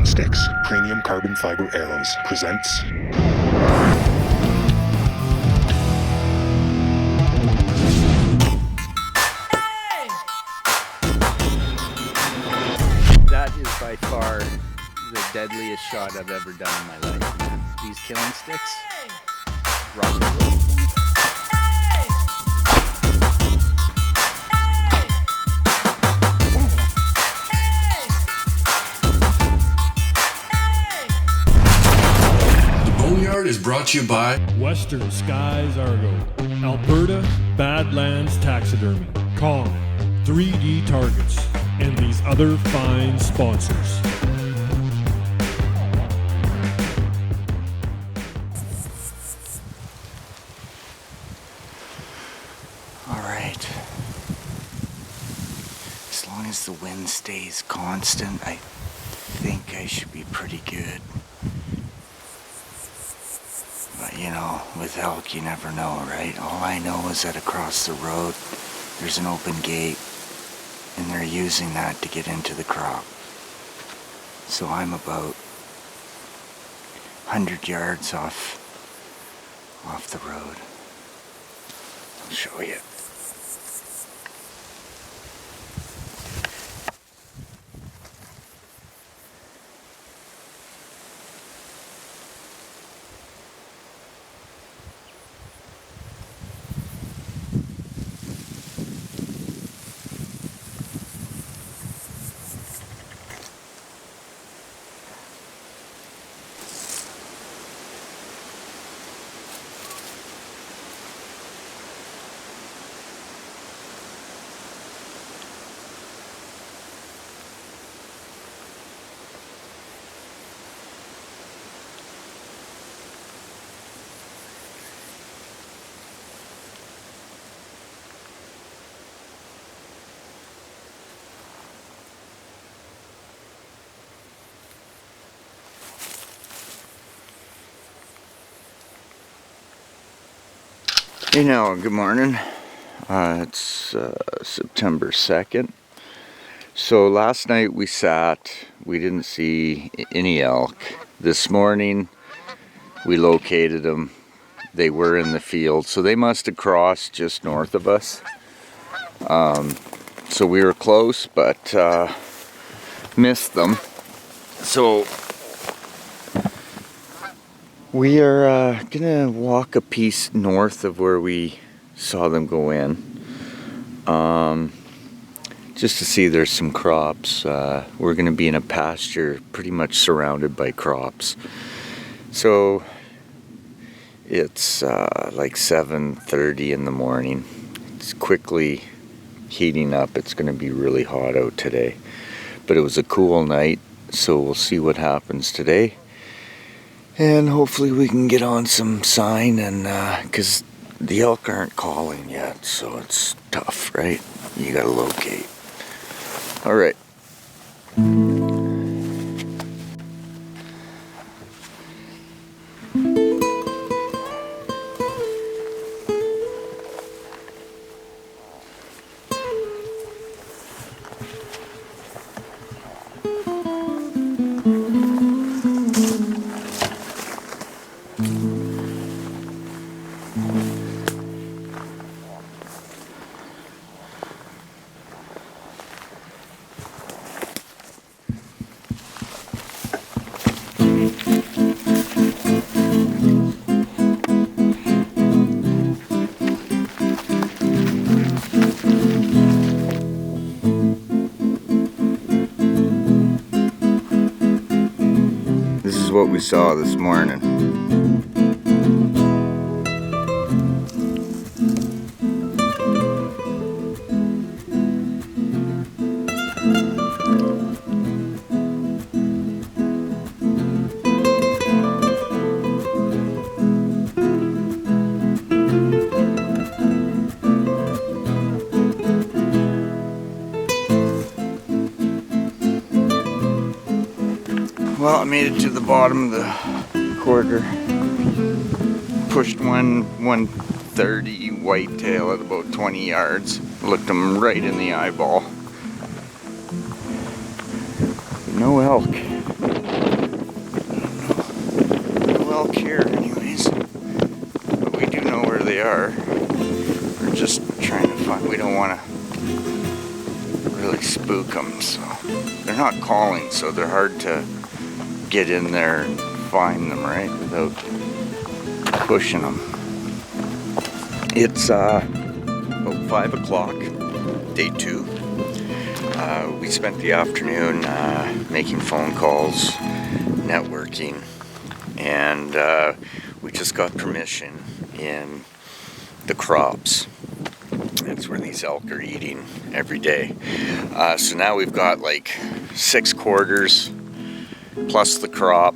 Sticks Premium Carbon Fiber Arrows presents That is by far the deadliest shot I've ever done in my life, man. These killing sticks, rock and roll. Boneyard is brought to you by Western Skies Argo, Alberta Badlands Taxidermy, Kong, 3D Targets, and these other fine sponsors. Alright. As long as the wind stays constant, I think I should be pretty good. But you know, with elk you never know, right? All I know is that across the road there's an open gate and they're using that to get into the crop. So I'm about 100 yards off the road. I'll show you. Hey now, good morning. It's September 2nd. So last night we didn't see any elk. This morning we located them. They were in the field, so they must have crossed just north of us. So we were close, but missed them. So we are gonna walk a piece north of where we saw them go in, just to see there's some crops. We're gonna be in a pasture pretty much surrounded by crops. So it's like 7:30 in the morning. It's quickly heating up. It's gonna be really hot out today, but it was a cool night, so we'll see what happens today. And hopefully we can get on some sign, and because the elk aren't calling yet, so it's tough, right? You gotta locate. All right. This is what we saw this morning. Well, I made it to the bottom of the quarter. Pushed one 130 whitetail at about 20 yards. Looked him right in the eyeball. No elk. want to really spook them, so they're not calling, so they're hard to get in there and find them, right, without pushing them. It's about 5 o'clock, day 2. We spent the afternoon making phone calls, networking, and we just got permission in the crops. That's where these elk are eating every day. So now we've got like 6 quarters plus the crop.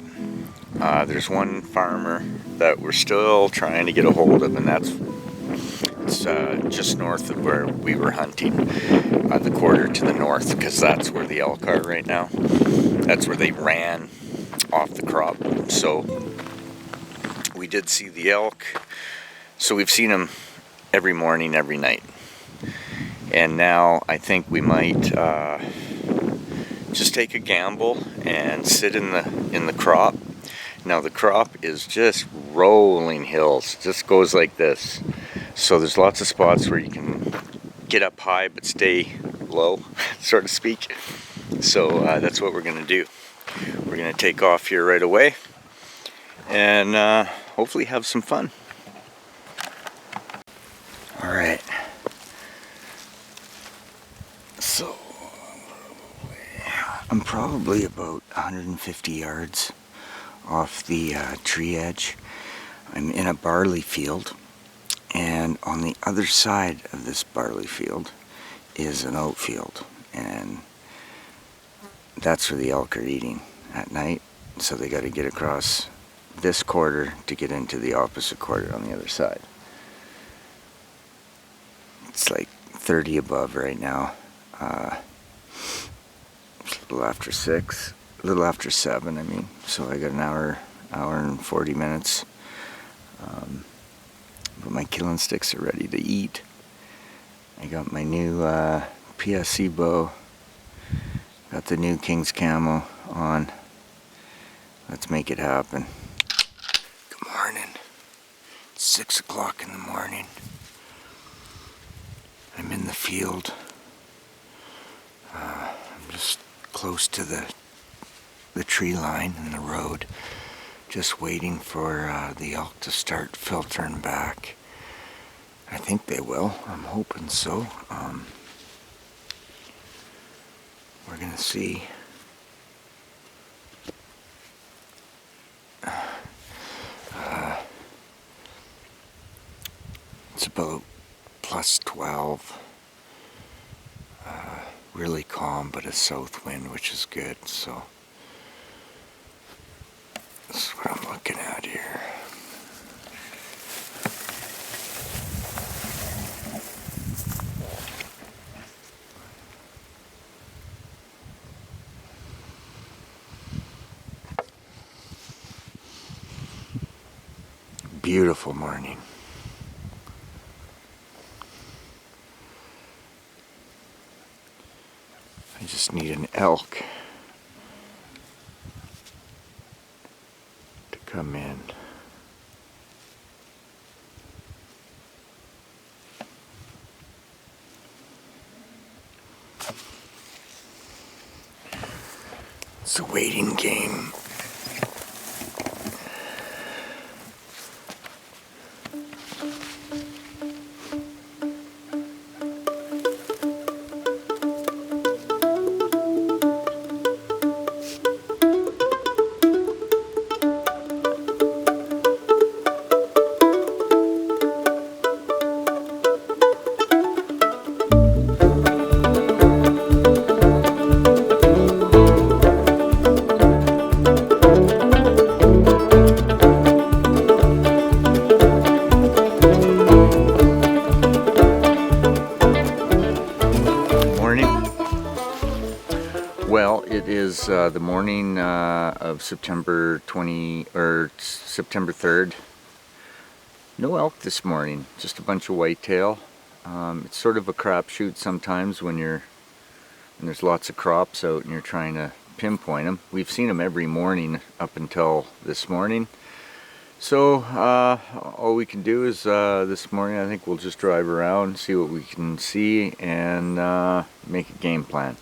There's one farmer that we're still trying to get a hold of, and it's just north of where we were hunting, the quarter to the north, because that's where the elk are right now. That's where they ran off the crop. So we did see the elk. So we've seen them every morning, every night. And now I think we might just take a gamble and sit in the crop. Now the crop is just rolling hills, just goes like this. So there's lots of spots where you can get up high but stay low, so to speak. So that's what we're gonna do. We're gonna take off here right away and hopefully have some fun. All right. So I'm probably about 150 yards off the tree edge. I'm in a barley field, and on the other side of this barley field is an oat field, and that's where the elk are eating at night. So they got to get across this quarter to get into the opposite quarter on the other side. It's like 30 above right now. It's a little after 6, a little after 7, I mean. So I got an hour and 40 minutes. But my killing sticks are ready to eat. I got my new PSC bow. Got the new King's Camo on. Let's make it happen. Good morning. It's 6 o'clock in the morning. I'm in the field. I'm just close to the tree line and the road, just waiting for the elk to start filtering back. I think they will. I'm hoping so. We're gonna see. It's about plus 12. Really calm, but a south wind, which is good. So this is what I'm looking at here. Beautiful morning. I just need an elk to come in. It's a waiting game. Well, it is the morning of September 3rd. No elk this morning, just a bunch of whitetail. It's sort of a crapshoot sometimes when there's lots of crops out and you're trying to pinpoint them. We've seen them every morning up until this morning. So all we can do is this morning I think we'll just drive around, see what we can see, and make a game plan.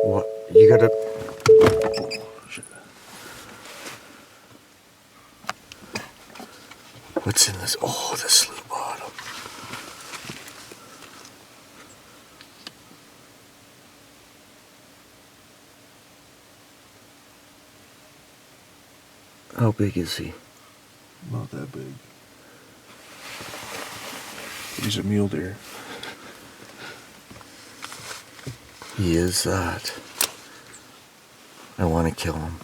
What? You gotta... What's in this? Oh, the slough bottom. How big is he? Not that big. He's a mule deer. He is that. I want to kill him.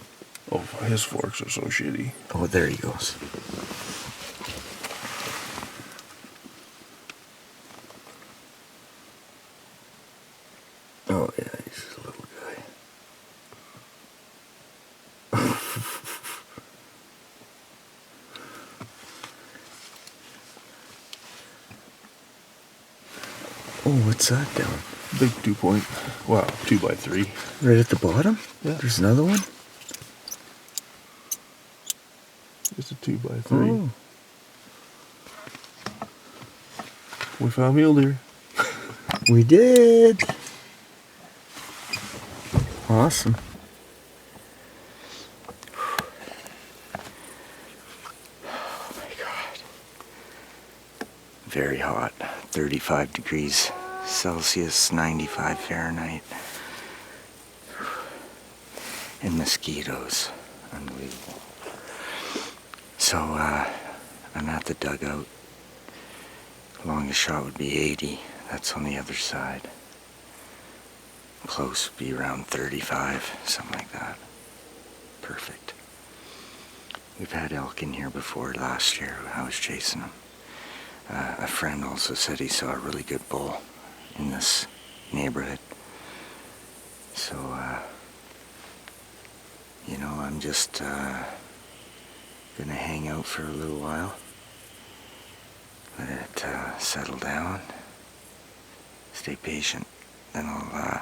Oh, his forks are so shitty. Oh, there he goes. Oh, yeah, he's a little guy. Oh, what's that down? Big 2-point. Wow, 2x3. Right at the bottom? Yeah. There's another one? It's a 2x3. Oh. We found mule deer. We did. Awesome. Oh my God. Very hot. 35 degrees Celsius, 95 Fahrenheit. And mosquitoes. Unbelievable. So, I'm at the dugout. Longest shot would be 80. That's on the other side. Close would be around 35, something like that. Perfect. We've had elk in here before last year. I was chasing them. A friend also said he saw a really good bull in this neighborhood. So, you know, I'm just gonna hang out for a little while. Let it settle down. Stay patient. Then I'll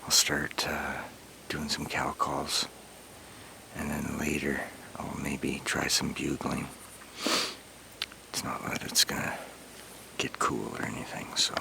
start doing some cow calls, and then later I'll maybe try some bugling. It's not that it's gonna get cool or anything, so.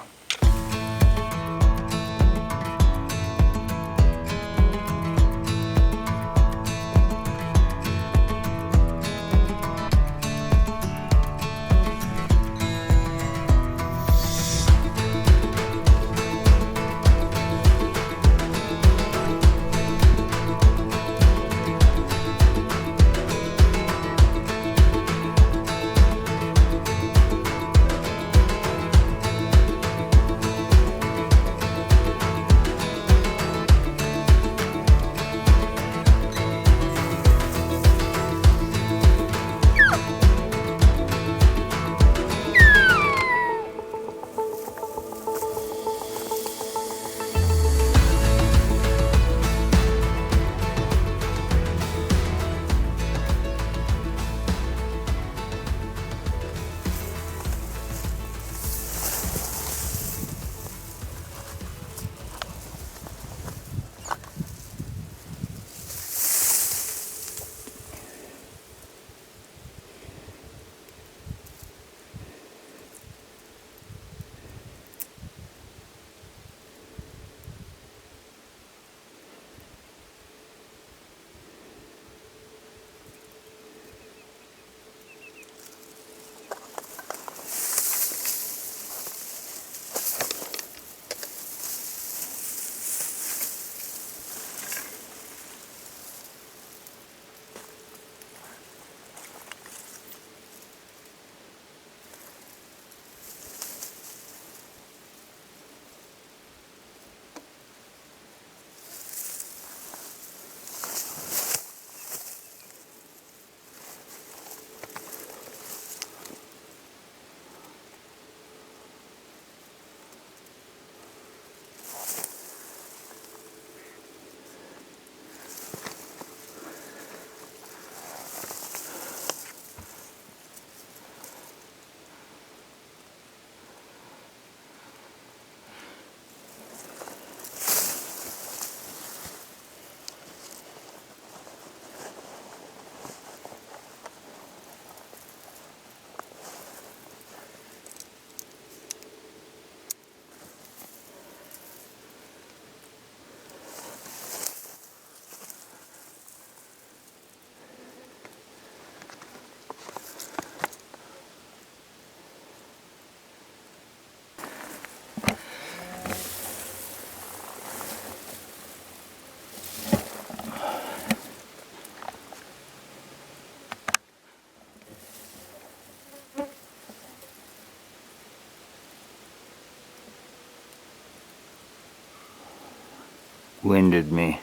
winded me.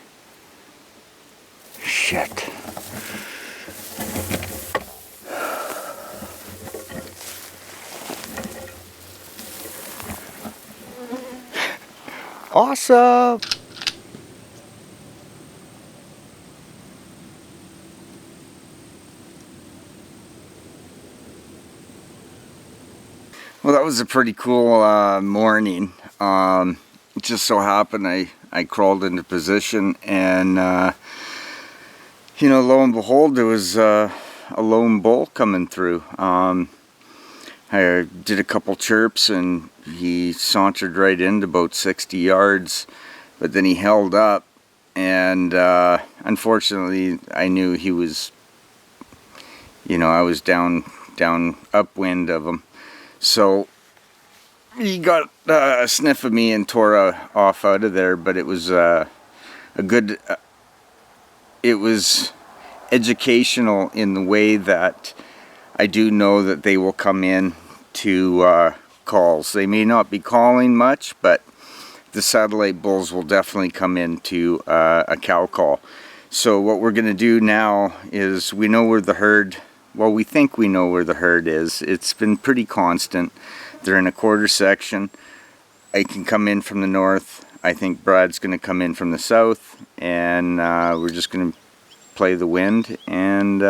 Shit. Awesome! Well, that was a pretty cool morning. It just so happened I crawled into position, and you know, lo and behold, there was a lone bull coming through. I did a couple chirps and he sauntered right in about 60 yards, but then he held up, and unfortunately I knew he was, you know, I was down upwind of him. So he got a sniff of me and tore off out of there, but it was a good, it was educational in the way that I do know that they will come in to calls. They may not be calling much, but the satellite bulls will definitely come into a cow call. So what we're going to do now is, we know where the herd, well, we think we know where the herd is. It's been pretty constant. They're in a quarter section. I can come in from the north. I think Brad's going to come in from the south, and we're just going to play the wind, and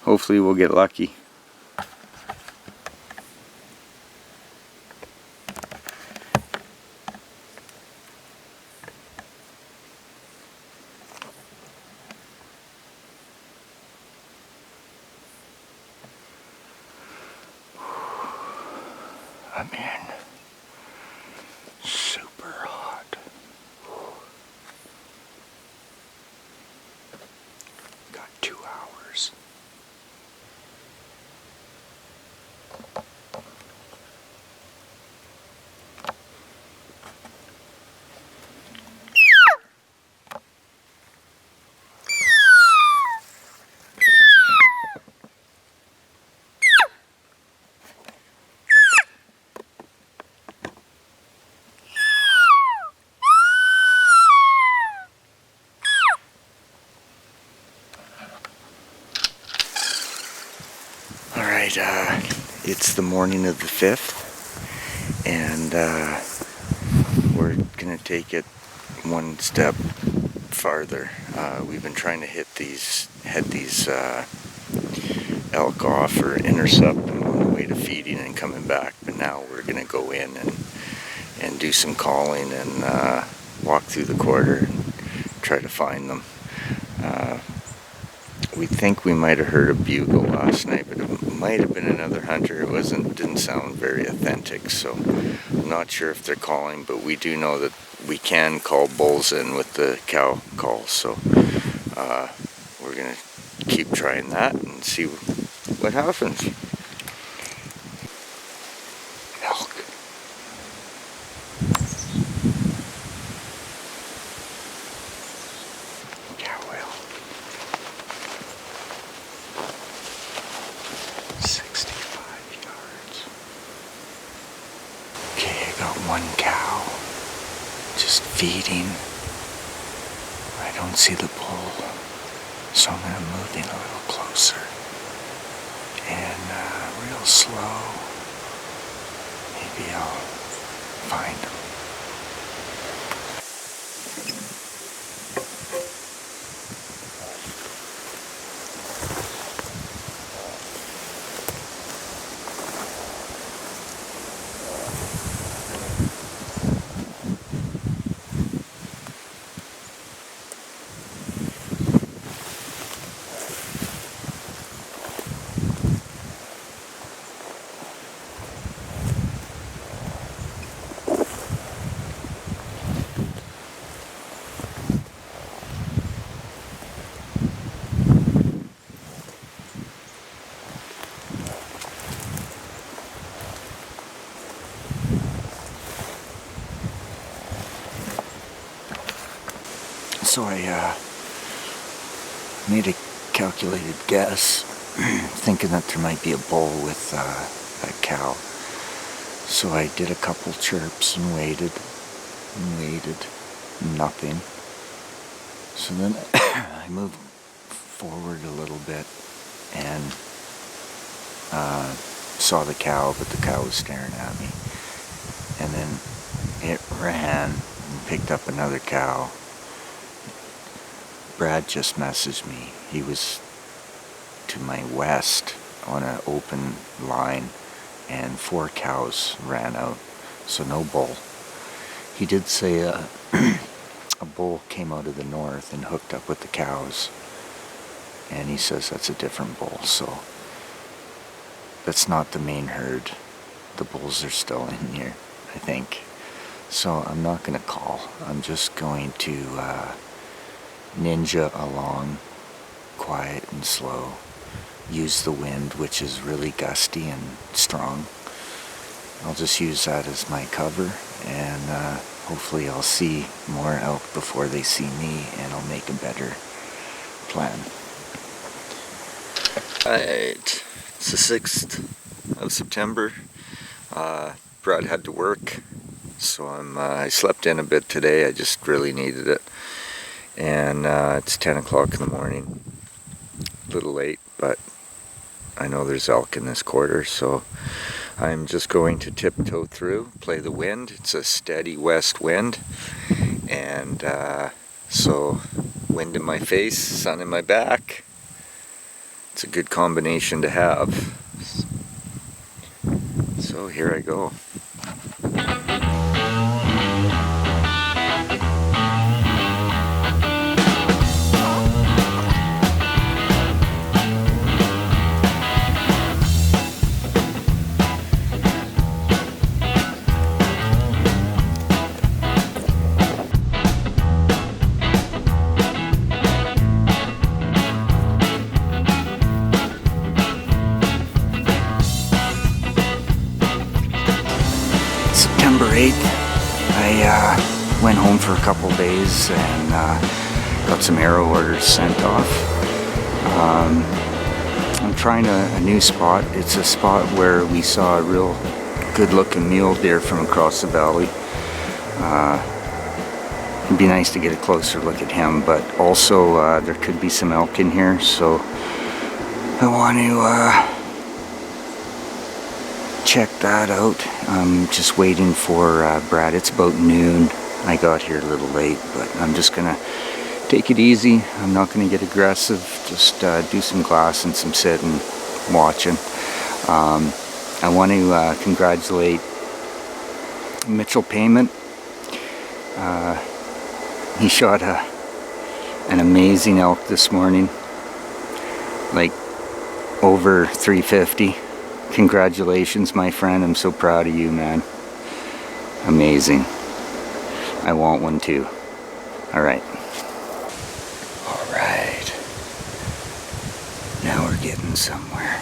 hopefully we'll get lucky. I'm in. Super hot. Got 2 hours. It's the morning of the 5th, and we're gonna take it one step farther. We've been trying to head these elk off or intercept them on the way to feeding and coming back, but now we're gonna go in and do some calling and walk through the quarter and try to find them. We think we might have heard a bugle last night, but it might have been another hunter. It didn't sound very authentic, so I'm not sure if they're calling, but we do know that we can call bulls in with the cow call, so we're gonna keep trying that and see what happens. Elk. Cow whale. 65 yards. Okay, I got one cow just feeding. I don't see the bull, so I'm going to move in a little closer and real slow. Maybe I'll find him. So I made a calculated guess, thinking that there might be a bull with a cow. So I did a couple chirps and waited and waited. nothing. So then I moved forward a little bit and saw the cow, but the cow was staring at me. And then it ran and picked up another cow. Brad just messaged me. He was to my west on an open line, and 4 cows ran out, so no bull. He did say a bull came out of the north and hooked up with the cows, and he says that's a different bull, so that's not the main herd. The bulls are still in here, I think. So I'm not going to call. I'm just going to ninja along, quiet and slow. Use the wind, which is really gusty and strong. I'll just use that as my cover, and hopefully I'll see more elk before they see me, and I'll make a better plan. Alright, it's the 6th of September. Brad had to work, so I slept in a bit today. I just really needed it. And it's 10 o'clock in the morning. A little late, but I know there's elk in this quarter, so I'm just going to tiptoe through, play the wind. It's a steady west wind, and so wind in my face, sun in my back. It's a good combination to have. So here I go. September 8th, I went home for a couple days and got some arrow orders sent off. I'm trying a new spot. It's a spot where we saw a real good looking mule deer from across the valley. It'd be nice to get a closer look at him, but also there could be some elk in here, so I want to check that out. I'm just waiting for Brad. It's about noon. I got here a little late, but I'm just gonna take it easy. I'm not gonna get aggressive. Just do some glass and some sitting, watching. I want to congratulate Mitchell Payment. He shot an amazing elk this morning, like over 350. Congratulations, my friend. I'm so proud of you, man. Amazing. I want one too. Alright. Alright. Now we're getting somewhere.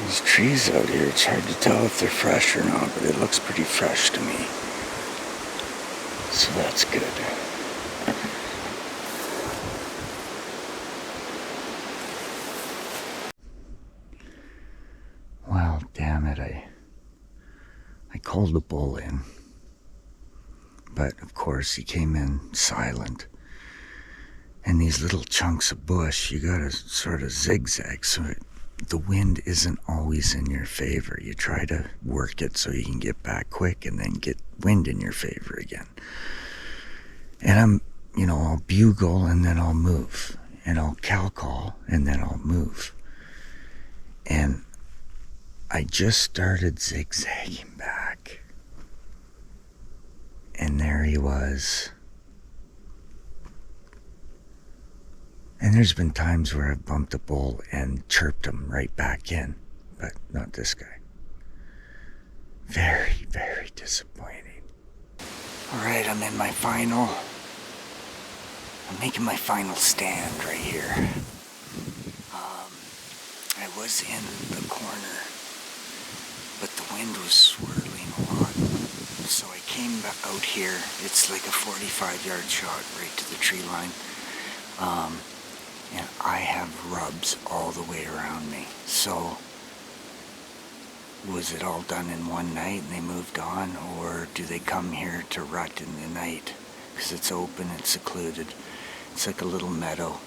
These trees out here, it's hard to tell if they're fresh or not, but it looks pretty fresh to me. So that's good. Well, damn it, I called the bull in. But of course he came in silent. And these little chunks of bush, you gotta sort of zigzag so the wind isn't always in your favor. You try to work it so you can get back quick and then get wind in your favor again. And I'll bugle and then I'll move. And I'll cow call and then I'll move. And I just started zigzagging back. And there he was. And there's been times where I've bumped a bull and chirped him right back in, but not this guy. Very, very disappointing. All right, I'm making my final stand right here. I was in the corner, but the wind was swirling a lot. So I came out here. It's like a 45-yard shot right to the tree line. And I have rubs all the way around me. So was it all done in one night and they moved on, or do they come here to rut in the night? Because it's open, it's secluded. It's like a little meadow.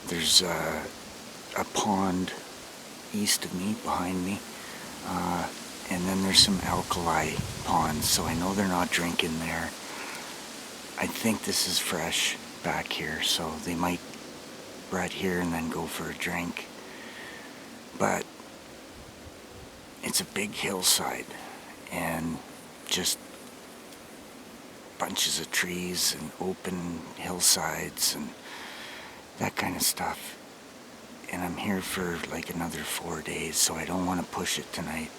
There's a pond east of me, behind me, and then there's some alkali ponds, so I know they're not drinking there. I think this is fresh back here, so they might rut here and then go for a drink. But it's a big hillside and just bunches of trees and open hillsides and that kind of stuff. And I'm here for like another 4 days, so I don't want to push it tonight.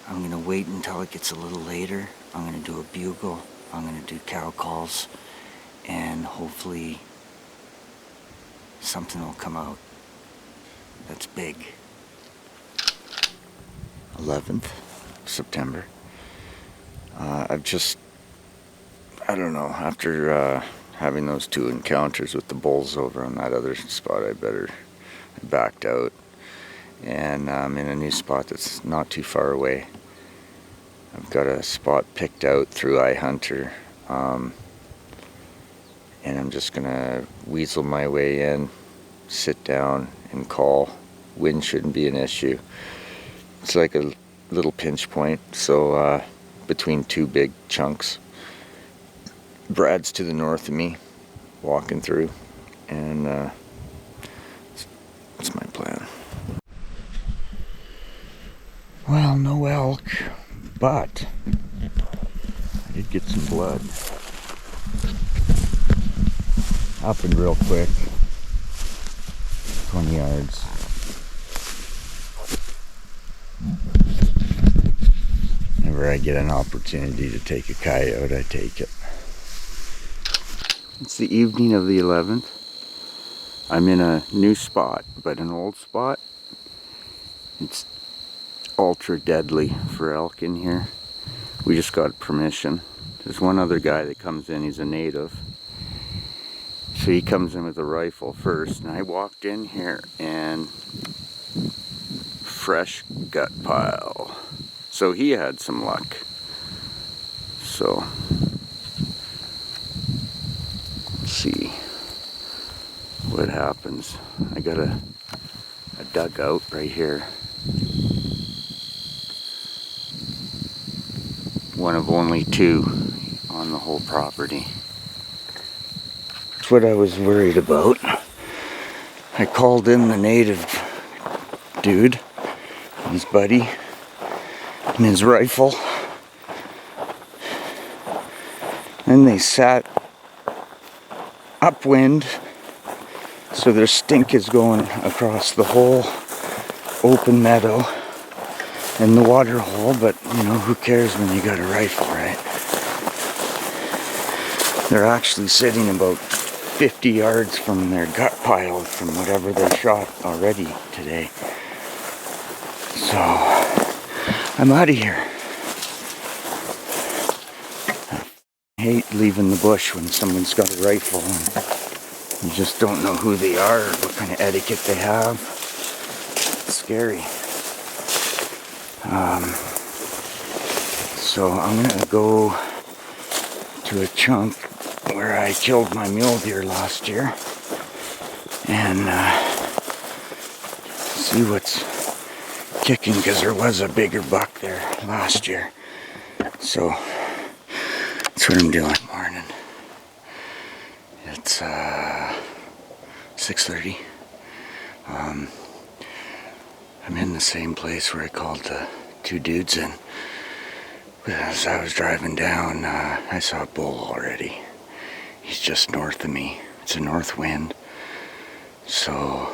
I'm going to wait until it gets a little later. I'm going to do a bugle. I'm going to do cow calls, and hopefully something will come out that's big. 11th September. I don't know, after having those 2 encounters with the bulls over on that other spot, I backed out, and I'm in a new spot that's not too far away. I've got a spot picked out through iHunter, and I'm just gonna weasel my way in, sit down and call. Wind shouldn't be an issue. It's like a little pinch point, so between 2 big chunks. Brad's to the north of me, walking through, and that's my plan. Well, no elk, but I did get some blood. Happened real quick, 20 yards. Whenever I get an opportunity to take a coyote, I take it. It's the evening of the 11th. I'm in a new spot, but an old spot. It's ultra deadly for elk in here. We just got permission. There's one other guy that comes in, he's a native. So he comes in with a rifle first, and I walked in here and fresh gut pile. So he had some luck. So let's see what happens. I got a dugout right here. One of only 2 on the whole property. That's what I was worried about. I called in the native dude, his buddy, and his rifle. And they sat upwind, so their stink is going across the whole open meadow and the water hole, but you know, who cares when you got a rifle, right? They're actually sitting about 50 yards from their gut pile from whatever they shot already today. So I'm out of here. I hate leaving the bush when someone's got a rifle and you just don't know who they are or what kind of etiquette they have. It's scary. So I'm gonna go to a chunk where I killed my mule deer last year and see what's kicking, because there was a bigger buck there last year. So that's what I'm doing. Morning. It's 6:30. I'm in the same place where I called the 2 dudes in. As I was driving down, I saw a bull already. He's just north of me. It's a north wind. So,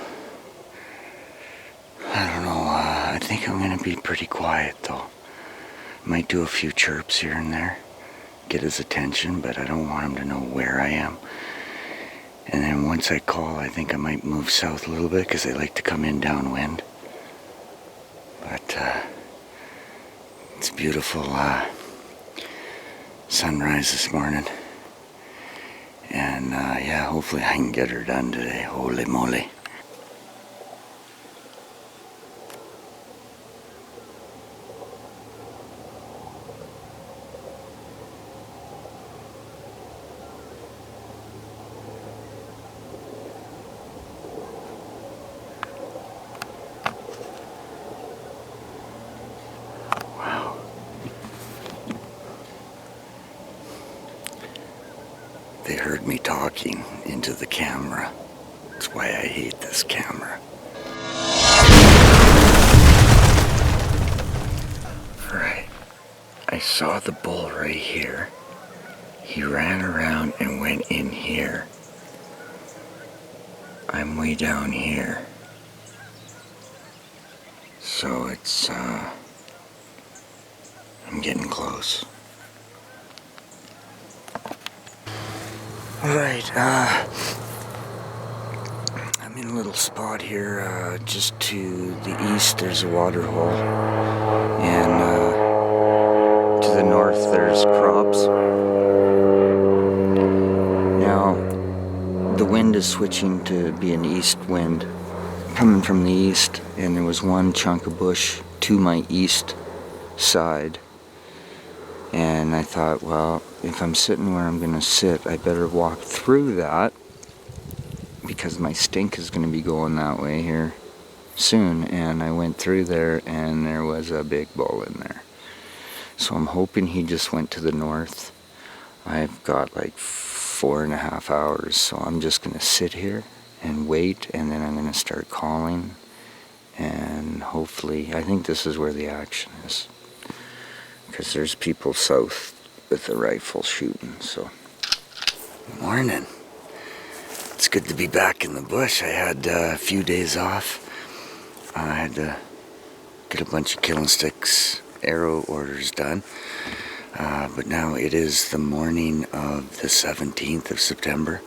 I don't know, I think I'm gonna be pretty quiet though. Might do a few chirps here and there, get his attention, but I don't want him to know where I am. And then once I call, I think I might move south a little bit because they like to come in downwind. But it's a beautiful sunrise this morning. And yeah, hopefully I can get her done today. Holy moly. They heard me talking into the camera. That's why I hate this camera. Alright, I saw the bull right here. He ran around and went in here. I'm way down here. So it's, I'm getting close. Alright, I'm in a little spot here, just to the east there's a water hole, and to the north there's crops. Now, the wind is switching to be an east wind, coming from the east, and there was one chunk of bush to my east side. And I thought, well, if I'm sitting where I'm going to sit, I better walk through that because my stink is going to be going that way here soon. And I went through there and there was a big bull in there. So I'm hoping he just went to the north. I've got like 4.5 hours, so I'm just going to sit here and wait, and then I'm going to start calling. And hopefully, I think this is where the action is. Because there's people south with a rifle shooting, so. Morning. It's good to be back in the bush. I had a few days off. I had to get a bunch of killing sticks, arrow orders done. But now it is the morning of the 17th of September.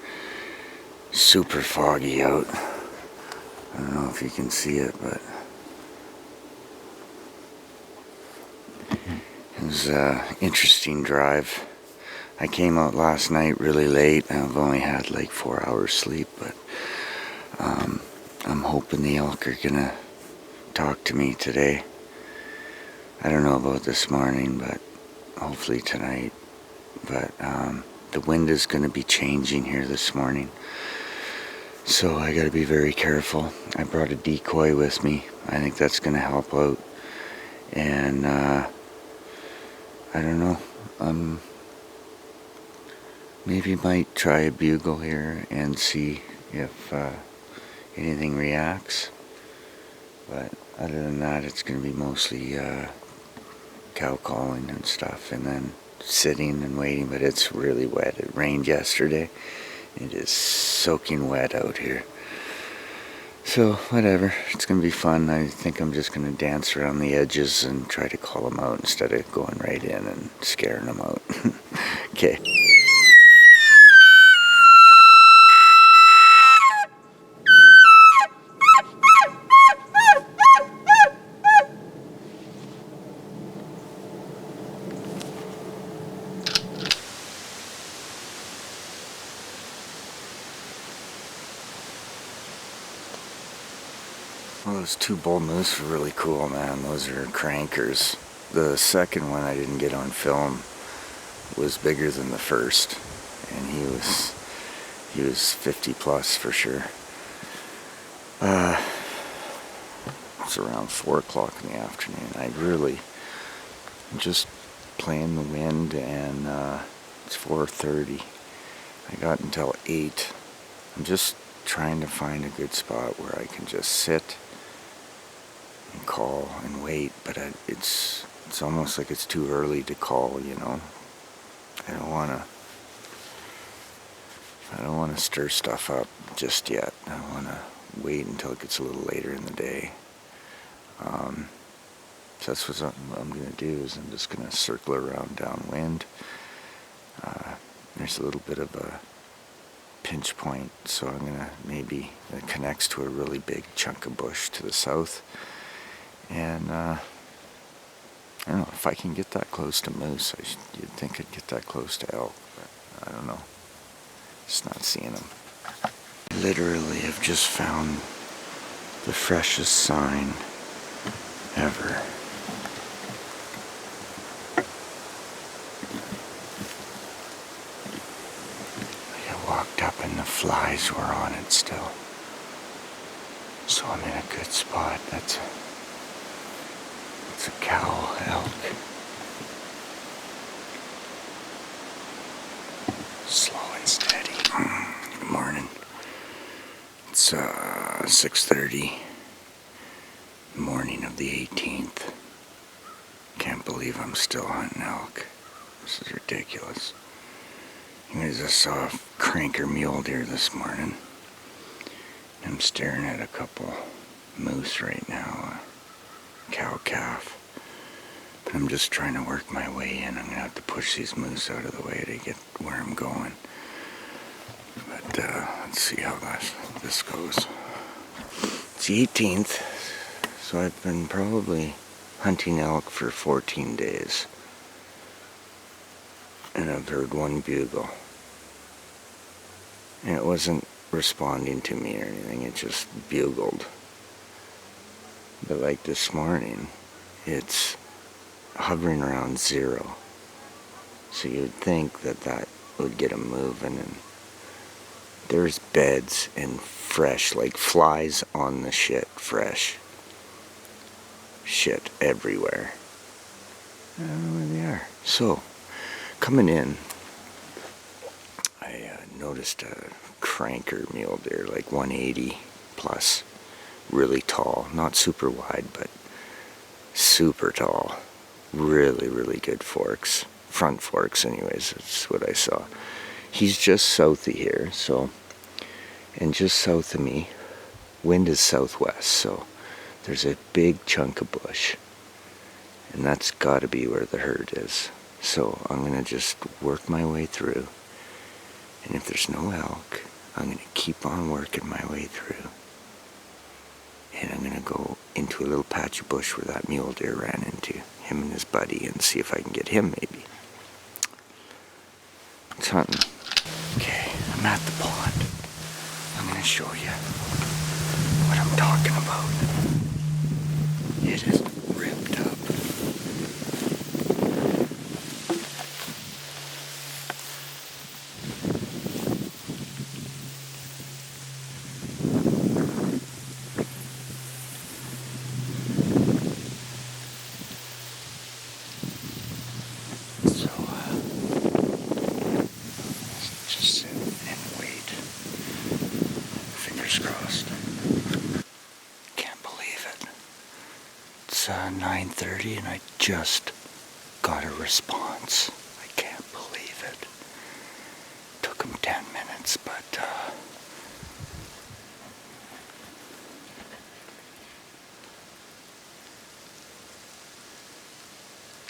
Super foggy out. I don't know if you can see it, but it was an interesting drive. I came out last night really late. I've only had like 4 hours sleep, but I'm hoping the elk are gonna talk to me today. I don't know about this morning, but hopefully tonight. But the wind is gonna be changing here this morning, so I gotta be very careful. I brought a decoy with me. I think that's gonna help out. And I don't know. Maybe might try a bugle here and see if anything reacts. But other than that, it's going to be mostly cow calling and stuff, and then sitting and waiting. But it's really wet. It rained yesterday. It is soaking wet out here. So whatever, it's going to be fun. I think I'm just going to dance around the edges and try to call them out instead of going right in and scaring them out. Okay. Well, those two bull moose were really cool, man. Those are crankers. The second one I didn't get on film was bigger than the first, and he was 50 plus for sure. It's around 4 o'clock in the afternoon. I really just playing the wind, and it's 4:30. I got until 8. I'm just trying to find a good spot where I can just sit and call and wait, but it's almost like it's too early to call, you know. I don't want to stir stuff up just yet. I want to wait until it gets a little later in the day. So that's what I'm going to do, is I'm just going to circle around downwind. There's a little bit of a pinch point, so I'm going to maybe, it connects to a really big chunk of bush to the south. And I don't know, if I can get that close to moose, you'd think I'd get that close to elk, but I don't know. Just not seeing them. Literally have just found the freshest sign ever. I walked up and the flies were on it still. So I'm in a good spot. That's a cow elk. Slow and steady. Good morning. It's 6:30, morning of the 18th. Can't believe I'm still hunting elk. This is ridiculous. You guys, I saw a cranker mule deer this morning. I'm staring at a couple moose right now, a cow calf. But I'm just trying to work my way in. I'm gonna have to push these moose out of the way to get where I'm going. But let's see how this goes. It's the 18th, so I've been probably hunting elk for 14 days. And I've heard one bugle. And it wasn't responding to me or anything, it just bugled. But like this morning, it's hovering around 0. So you'd think that would get them moving, and there's beds and fresh, like flies on the shit, fresh shit everywhere. I don't know where they are. So, coming in, I noticed a cranker mule deer, like 180 plus, really tall, not super wide, but super tall, really, really good forks, front forks anyways, that's what I saw. He's just south of here, so, and just south of me, wind is southwest, so there's a big chunk of bush, and that's got to be where the herd is. So I'm going to just work my way through, and if there's no elk, I'm going to keep on working my way through, and I'm going to go into a little patch of bush where that mule deer ran into, him and his buddy, and see if I can get him maybe. It's hunting. Okay, I'm at the pond. I'm going to show you what I'm talking about. It is ripped up. So, just sit and wait. Fingers crossed. Can't believe it. It's 9:30 and I just got a response. I can't believe it. Took him 10 minutes, but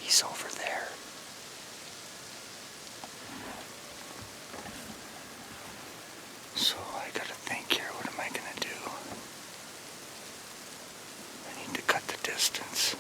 he's over there. So I gotta think here, what am I gonna do? I need to cut the distance.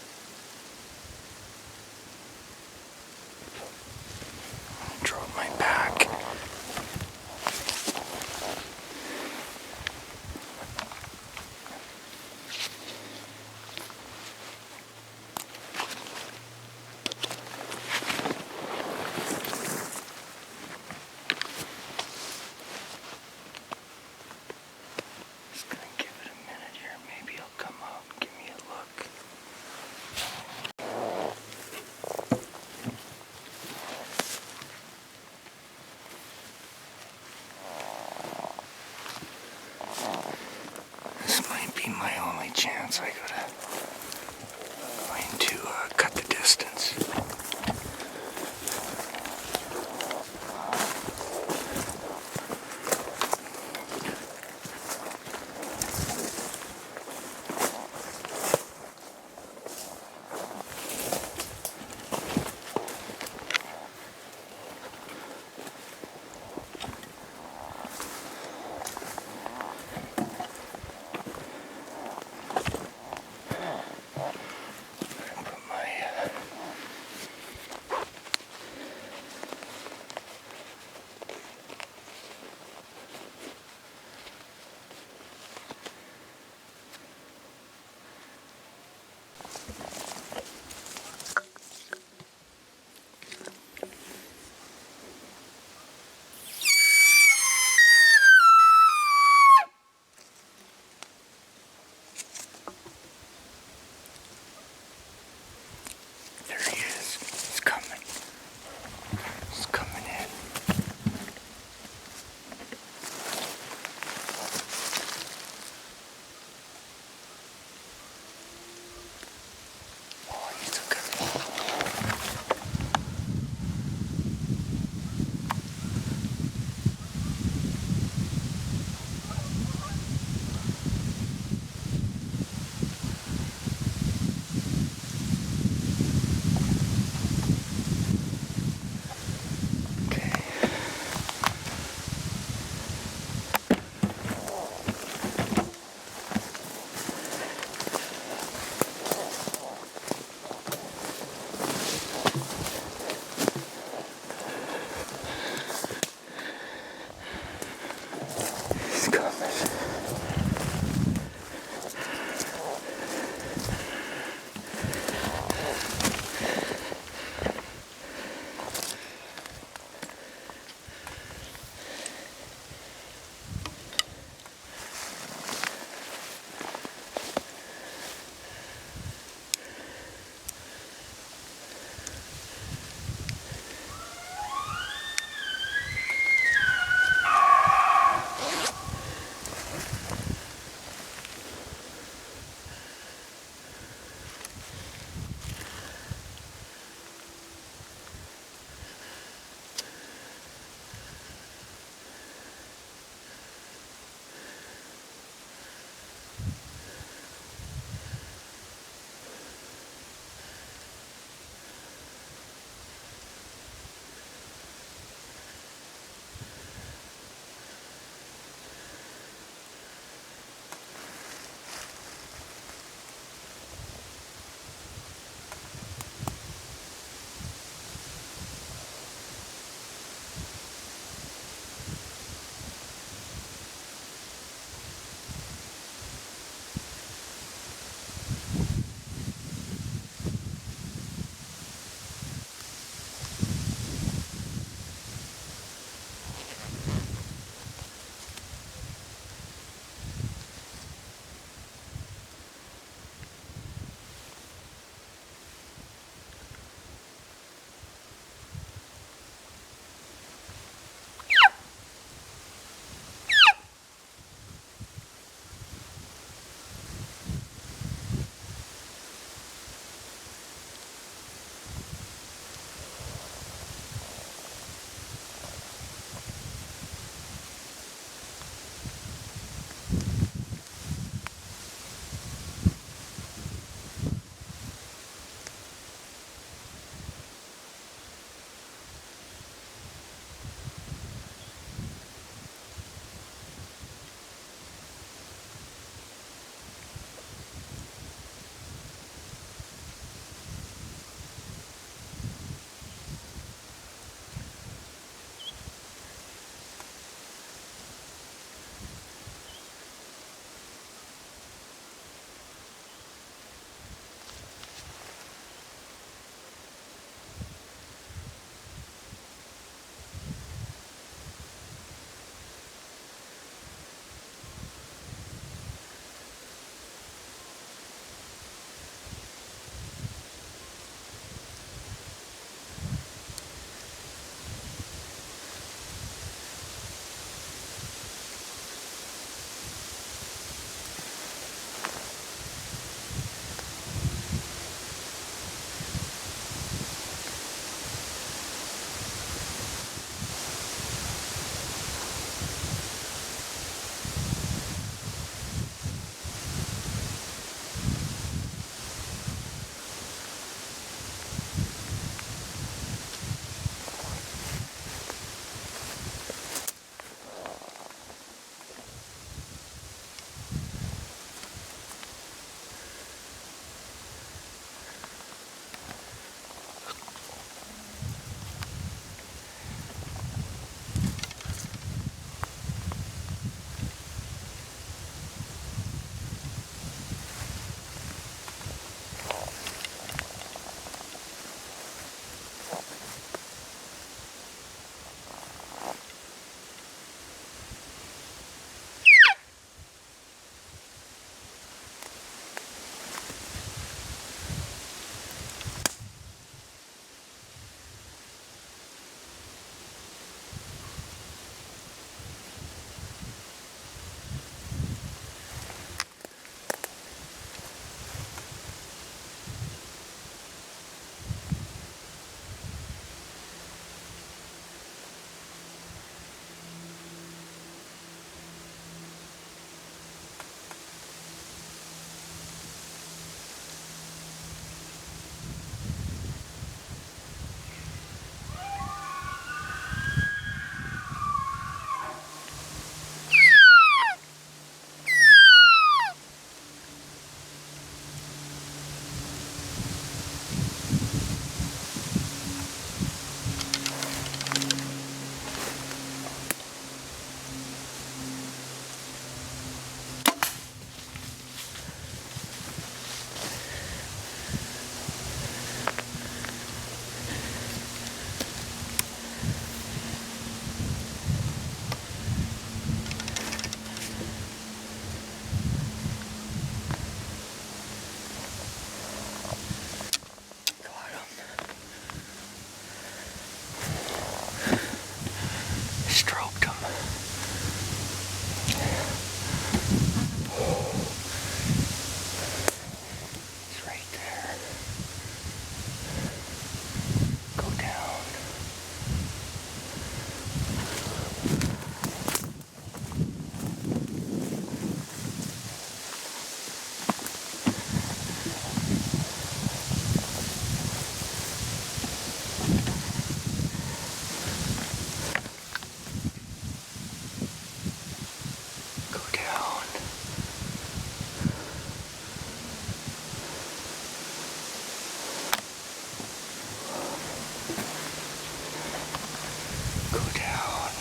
Go down.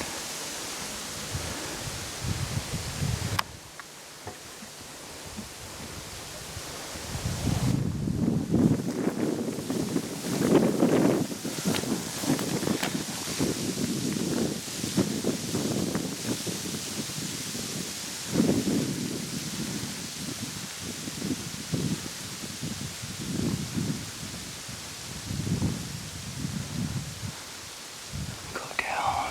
Go down.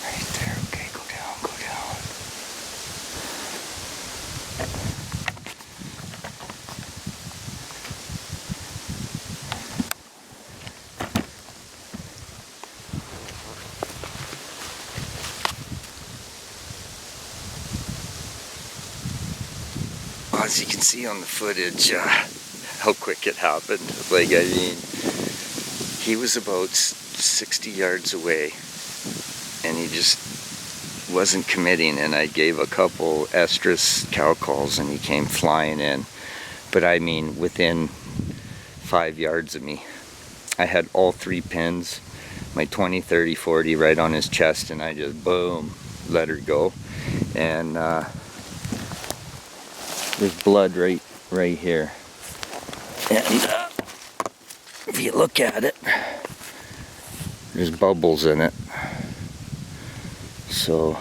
Right there. Okay, go down, go down. As you can see on the footage, how quick it happened. Like, I mean, he was about 60 yards away, and he just wasn't committing, and I gave a couple estrus cow calls, and he came flying in. But I mean, within 5 yards of me. I had all 3 pins, my 20, 30, 40 right on his chest, and I just, boom, let her go. And there's blood right here. And if you look at it, there's bubbles in it. So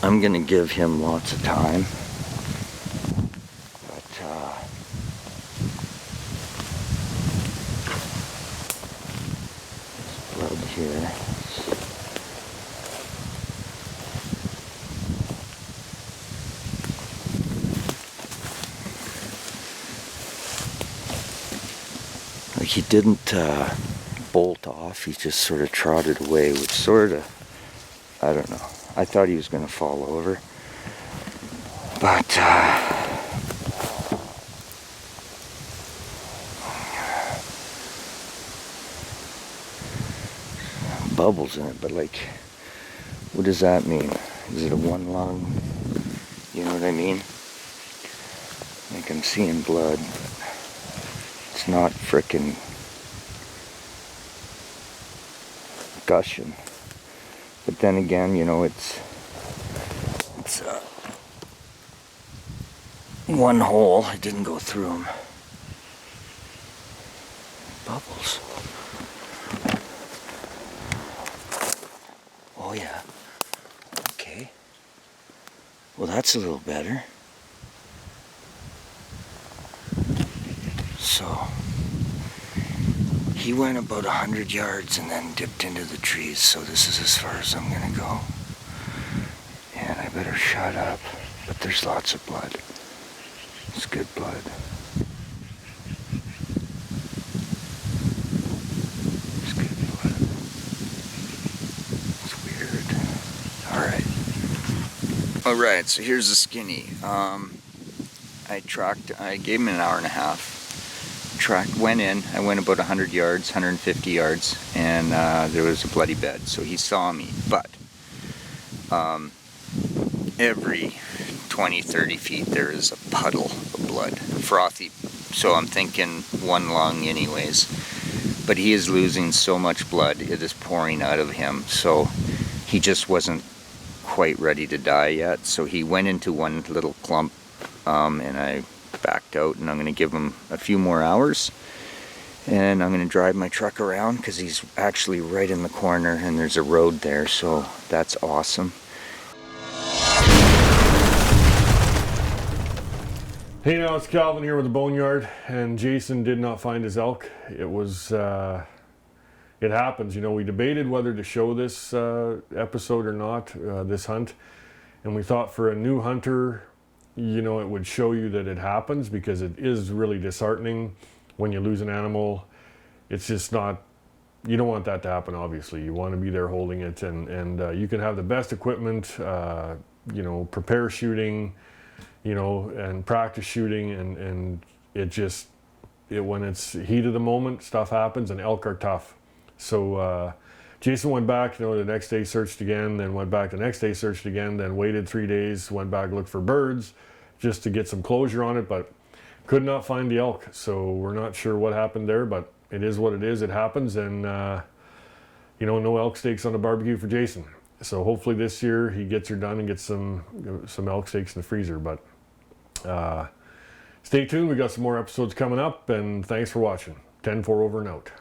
I'm gonna give him lots of time. But there's blood here. Like, he didn't bolt off, he just sort of trotted away, which sort of, I don't know. I thought he was going to fall over. But, bubbles in it, but like, what does that mean? Is it a one lung? You know what I mean? Like, I'm seeing blood, but it's not frickin' gushing. But then again, you know, it's one hole. I didn't go through them. Bubbles. Oh yeah. Okay. Well, that's a little better. So he went about 100 yards and then dipped into the trees, so this is as far as I'm gonna go. And I better shut up, but there's lots of blood. It's good blood. It's good blood. It's weird. Alright, so here's the skinny. I gave him an hour and a half. Went in, I went about 100 yards, 150 yards, and there was a bloody bed, so he saw me. But every 20, 30 feet there is a puddle of blood, frothy. So I'm thinking one lung anyways. But he is losing so much blood, it is pouring out of him. So he just wasn't quite ready to die yet. So he went into one little clump, and I backed out, and I'm going to give him a few more hours, and I'm going to drive my truck around because he's actually right in the corner and there's a road there, so that's awesome. Hey now, it's Calvin here with the Boneyard, and Jason did not find his elk. It was, it happens, you know. We debated whether to show this episode or not, this hunt, and we thought for a new hunter, you know, it would show you that it happens, because it is really disheartening when you lose an animal. It's just not, you don't want that to happen, obviously. You want to be there holding it, and you can have the best equipment, you know, prepare shooting, you know, and practice shooting, and when it's heat of the moment, stuff happens, and elk are tough. So Jason went back, you know, the next day searched again, then went back the next day, searched again, then waited 3 days, went back, looked for birds just to get some closure on it, but could not find the elk. So we're not sure what happened there, but it is what it is. It happens, and you know, no elk steaks on the barbecue for Jason. So hopefully this year he gets her done and gets some elk steaks in the freezer. But stay tuned. We got some more episodes coming up, and thanks for watching. 10-4 over and out.